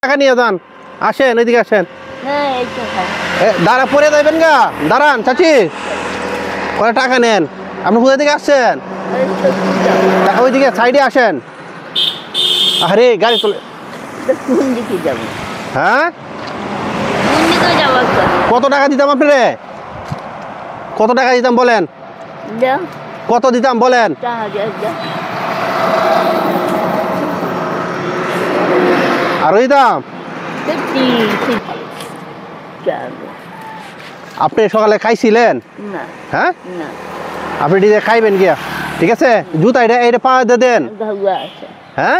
টাকা নিয়ে যান, আসেন এদিকে আসেন। দাঁড়া পরে যাবেন গা, দাঁড়ান চাচি, কত টাকা নেন? আপনি কোথা থেকে আসছেন? ওইদিকে সাইডে আসেন। আরে গাড়ি চলে। হ্যাঁ, কত টাকা দিতাম আপনারে? কত টাকা দিতাম বলেন? কত দিতাম বলেন? আরো দিতাম। আপনি সকালে খাইছিলেন? হ্যাঁ, আপনি ডিজে খাইবেন গিয়া, ঠিক আছে? জুতা এটা এটা পা দেন। হ্যাঁ,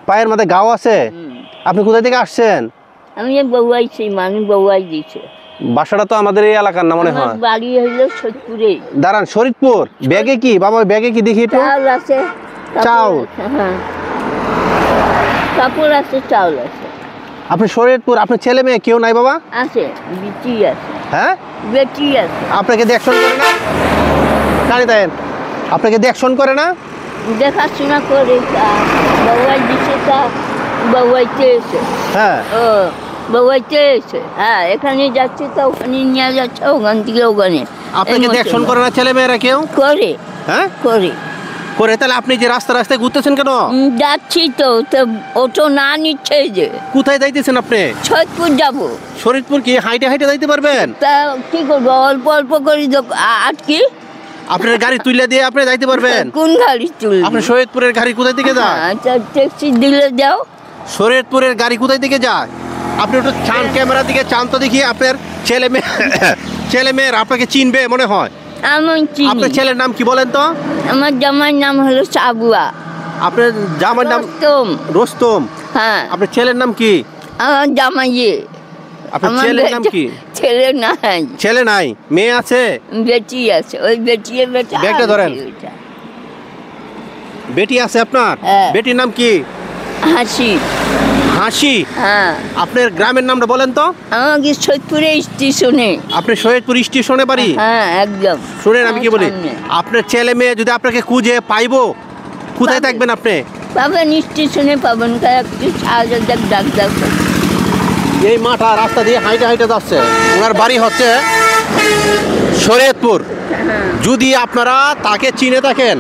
পায়ের মধ্যে ঘাও আছে। আপনি কোথা থেকে আসছেন? আমি বউয়াইছি, মানুষ বউয়াই দিছে। বাসাটা তো আমাদের এই এলাকার না মনে হয়। বাড়ি হইলো শরীদপুরে। দাঁড়ান, শরীদপুর। ব্যাগে কি বাবা, ব্যাগে কি দেখি একটু? চাউল আছে, চাউল, হ্যাঁ, কাপড় আছে, চাউল আছে। আপনি শরীদপুর, আপনার ছেলে মেয়ে কেউ নাই বাবা? আছে, বেটি আছে। হ্যাঁ, বেটি আছে। আপনাকে দেখশন করে না? জানি দেন, আপনাকে দেখশন করে না? দেখাশোনা করে বউয়াই দিছে, তা বউয়াইতে এসে। হ্যাঁ, ও বউয়াইতে এসে, হ্যাঁ, এখানে যাচ্ছে তো ওখানে নিয়ে যাচ্ছে, ওখান থেকে ওখানে। আপনাকে দেখশন করে না ছেলে মেয়েরা কেউ? করে। হ্যাঁ, করে করে। তাহলে আপনি যে রাস্তায় ঘুরতেছেন কেন? যাচ্ছি তো, অটো না নিচ্ছে যে। কোথায় যাইতেছেন আপনি? ছয়পুর যাবো। শরীদপুর কি হাইটে হাইটে যাইতে পারবেন? তা কি করবো, অল্প অল্প করে আটকি। আপনার গাড়ি তুলে দিয়ে আপনি যাইতে পারবেন? কোন গাড়ি তুলবি? আপনি শরীদপুরের গাড়ি কোথায় থেকে যায়? ট্যাক্সি দিলে যাও। শরীদপুরের গাড়ি কোথায় থেকে যায়? আপনি একটু চান, ক্যামেরা দিকে চান তো দেখি। আপনার ছেলে মেয়ে ছেলে মেয়ের আপনাকে চিনবে মনে হয়। আপনার ছেলের নাম কি বলেন তো? আমার জামাইয়ের নাম হলো সাবুয়া। আপনার জামাইয়ের নাম? রোস্তম। হ্যাঁ। আপনার ছেলের নাম কি? আমার জামাইয়ে। আপনার ছেলের নাম কি? ছেলে নাই। ছেলে নাই, মেয়ে আছে? বেটি আছে, ওই বেটির বেটা। ব্যাগটা ধরেন। বেটি আছে আপনার? বেটির নাম কি? হাসি। হাসি? হ্যাঁ। আপনার গ্রামের নামটা বলেন তো? আমাকে সৈয়দপুরে স্টেশনে। আপনি সৈয়দপুর স্টেশনে বাড়ি? হ্যাঁ, একদম। শুনেন আমি কি বলি, আপনার ছেলে মেয়ে যদি আপনাকে খুঁজে পাইবো, কোথায় থাকবেন আপনি? পাবেন স্টেশনে, পাবেন। ডাক। এই মাঠা রাস্তা দিয়ে হাইটে হাইটে যাচ্ছে, ওনার বাড়ি হচ্ছে শরীয়তপুর। যদি আপনারা তাকে চিনে থাকেন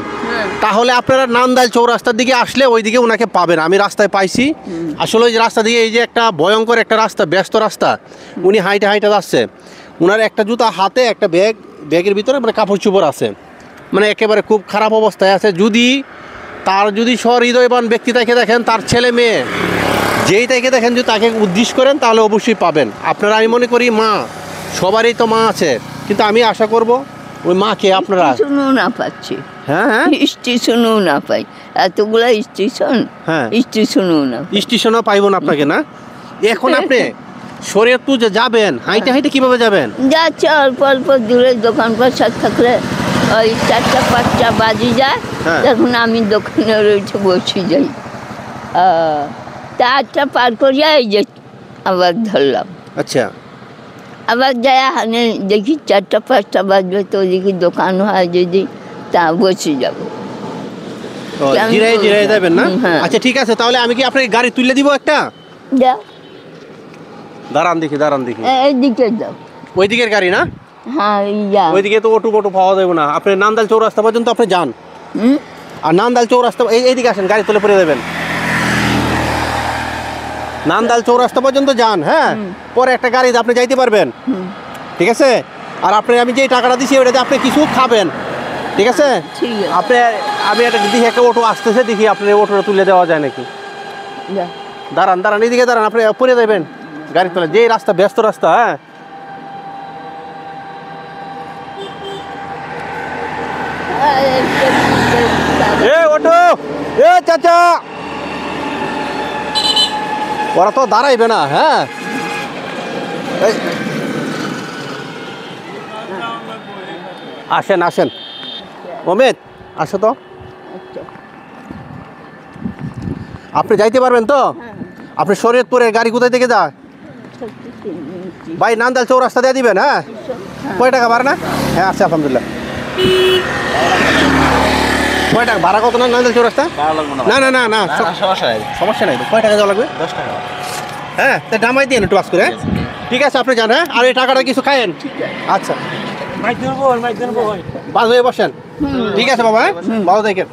তাহলে আপনারা নান্দাইল চৌরাস্তার দিকে আসলে ওইদিকে ওনাকে পাবেন। আমি রাস্তায় পাইছি আসলে, ওই যে রাস্তা দিয়ে, এই যে একটা ভয়ঙ্কর একটা রাস্তা, ব্যস্ত রাস্তা, উনি হাইটে হাইটে যাচ্ছে। ওনার একটা জুতা হাতে, একটা ব্যাগ, ব্যাগের ভিতরে মানে কাপড় চোপড় আছে, মানে একেবারে খুব খারাপ অবস্থায় আছে। যদি তার যদি সহৃদয়বান ব্যক্তি তাকে দেখেন, তার ছেলে মেয়ে যেই তাকে দেখেন, যদি তাকে উদ্দেশ্য করেন তাহলে অবশ্যই পাবেন আপনারা। আমি মনে করি মা, সবারই তো মা আছে, কিন্তু আমি আশা করব ওই মাকে আপনারা স্টেশনও না পাচ্ছি। হ্যাঁ, স্টেশনও না পাই, এতগুলা স্টেশন। হ্যাঁ, স্টেশনও না, স্টেশনও পাইব না আপনাকে না। এখন আপনি শরীয়তপুর যে যাবেন, হাইটে হাইটে কিভাবে যাবেন? যাচ্ছে অল্প অল্প দূরে, দোকান পাশার থাকলে ওই 4টা-5টা বাজি যায়, তখন আমি দোকানে রয়েছে বসে যাই। 8টা পার করিয়া এই যে আবার ধরলাম। আচ্ছা, আবার যায় হানে দেখি 4টা-5টা বাজবে, তো ওদিকে দোকান হয় যদি, তা বসে যাবো। জিরাই জিরাই যাবেন না? আচ্ছা ঠিক আছে, তাহলে আমি কি আপনাকে গাড়ি তুলে দিব একটা? যাও। দাঁড়ান দেখি, দাঁড়ান দেখি। এইদিকে যাও। ওই দিকের গাড়ি না? হ্যাঁ, যাও। ওইদিকে তো অটো বটো পাওয়া যাবে না। আপনি নান্দাইল চৌরাস্তা পর্যন্ত আপনি যান, আর নান্দাইল চৌরাস্তা এইদিকে আসেন, গাড়ি তুলে পড়ে যাবেন। নান্দাইল চৌরাস্তা পর্যন্ত যান, হ্যাঁ, পরে একটা গাড়ি আপনি যাইতে পারবেন, ঠিক আছে? আর আপনি, আমি যে টাকাটা দিছি ওটাতে আপনি কিছু খাবেন, ঠিক আছে? আপনি, আমি একটা দেখি একটা অটো আসতেছে, দেখি আপনার অটোটা তুলে দেওয়া যায় নাকি। দাঁড়ান দাঁড়ান, এইদিকে দাঁড়ান, আপনি পরে যাবেন গাড়ি তোলে। যেই রাস্তা ব্যস্ত রাস্তা, হ্যাঁ। এ অটো, এ চাচা, ওরা তো দাঁড়াইবে না। হ্যাঁ, আসেন আসেন, অমিত আসো তো। আপনি যাইতে পারবেন তো? আপনি শরীয়তপুরের গাড়ি কোথায় থেকে যায় ভাই? নান্দাইল চৌরাস্তা দিয়ে দিবেন। হ্যাঁ, কয় টাকা ভাড়া? না, হ্যাঁ আছে আলহামদুলিল্লাহ। কয় টাকা ভাড়া? কত না নান্দাইল চৌরাস্তা? না না না না, সমস্যা নাই। কয় টাকা দেওয়া লাগবে? 10 টাকা। হ্যাঁ তা নামাই দিন একটু বাস করে, হ্যাঁ? ঠিক আছে আপনি যান, হ্যাঁ? আর এই টাকাটা কিছু খায়েন। আচ্ছা বাস হয়ে বসেন। ঠিক আছে বাবা, হ্যাঁ ভালো দেখেন।